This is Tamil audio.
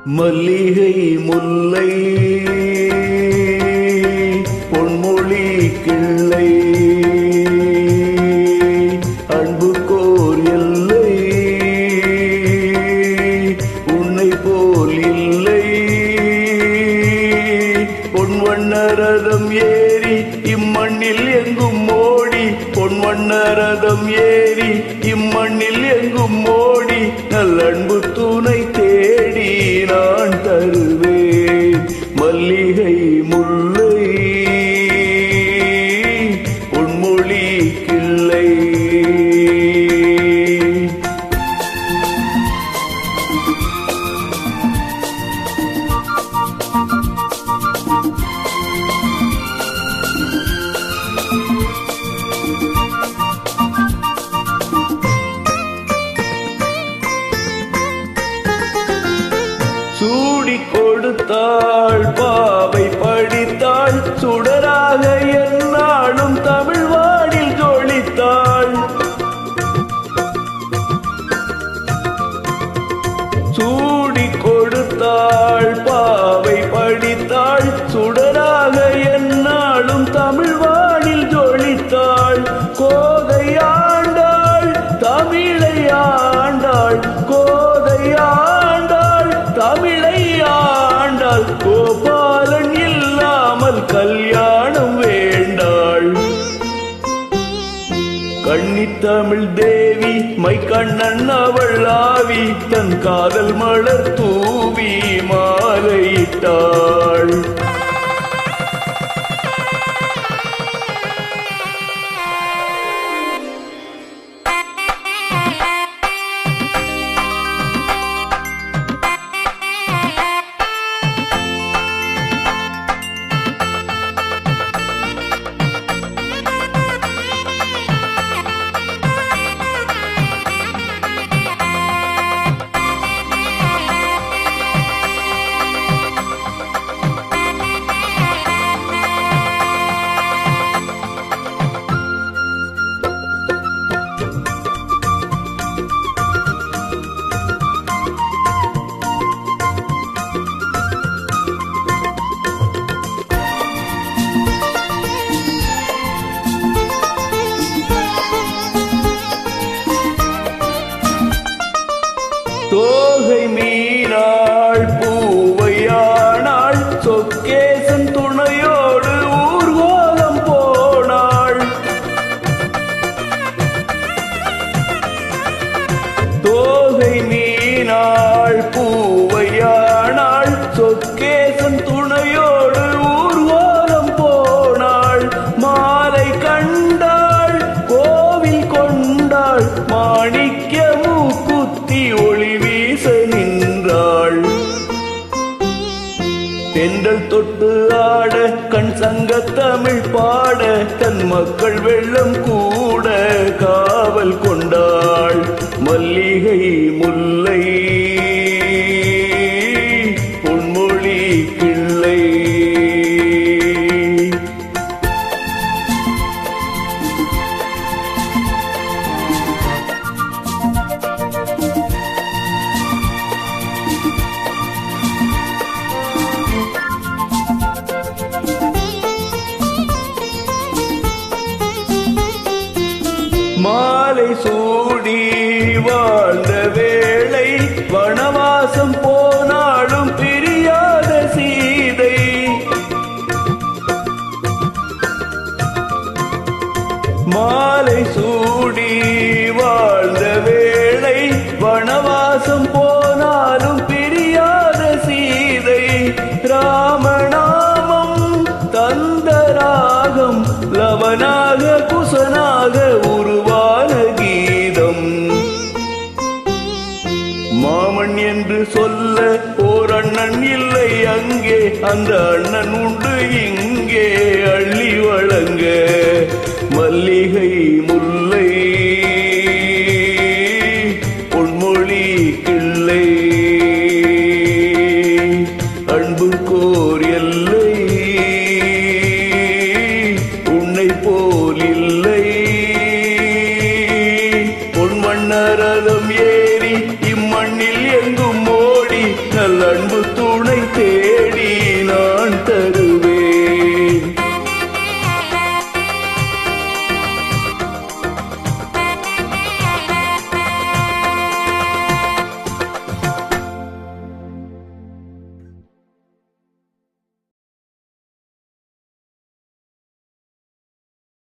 மல்லிகை முல்லை பொன்மொழி கிள்ளை அன்பு கோர் எல்லை உன்னை போல் இல்லை. பொன்வண்ணரதம் ஏறி இம்மண்ணில் எங்கும் ஓடி, பொன்வண்ணரதம் ஏறி இம்மண்ணில் எங்கும் ஓடி, நல்லன்பு துணை தேடி நான் தருவேன். மல்லிகை முல்லை பொன்மொழி கிள்ளை. சூடி கொடுத்தாள் பாவை படித்தாள், சுடராக என்னாலும் தமிழ் வானில் ஜொலித்தாள். சூடி கொடுத்தாள் பாவை படித்தாள், சுடராக என்னாலும் தமிழ் வானில் ஜொலித்தாள். கோதை ஆண்டாள் தமிழை ஆண்டாள், கோதை ஆண்டாள் தமிழை ஆண்டாள். கோபாலன் இல்லாமல் கல்யாணம் வேண்டாள். கன்னித்தமிழ் தேவி மை கண்ணன் அவள் ஆவி, தன் காதல் மலர் தூவி மாலையிட்டாள். தோகை மீனாள் பூவையானாள், சொக்கேசன் துணையோடு ஊர்வலம் போனாள். தோகை மீனாள் பூவையானாள், சொக்கேசன் துணையோடு ஊர்வலம் போனாள். மாலை கண்டாள் கோவில் கொண்டாள், மாணிக்க மூக்குத்தி ஒளி வீச நின்றாள். தென்றல் தொட்டு ஆட கண் சங்க தமிழ் பாட, தன் மக்கள் வெள்ளம் கூட காவல் கொண்டாள். மல்லிகை முல்லை பொன்மொழி கிள்ளை. மாலை சூடி வாழ்ந்த வேளை, வனவாசம் போனாலும் பிரியாத சீதை. மாலை சூடி வாழ்ந்த வேளை, வனவாசம் போனாலும் பிரியாத சீதை. ராமநாமம் தந்த ராகம், லவனாக குசனாக உருவான கீதம். மாமன் என்று சொல்ல ஓர் அண்ணன் இல்லை அங்கே, அந்த அண்ணன் உண்டு இங்கே அள்ளி வழங்க. மல்லிகை முல்லை பொன்மொழி கிள்ளை. அன்பு கோர் எல்லை உன்னை போல் இல்லை. பொன்வண்ணரதம்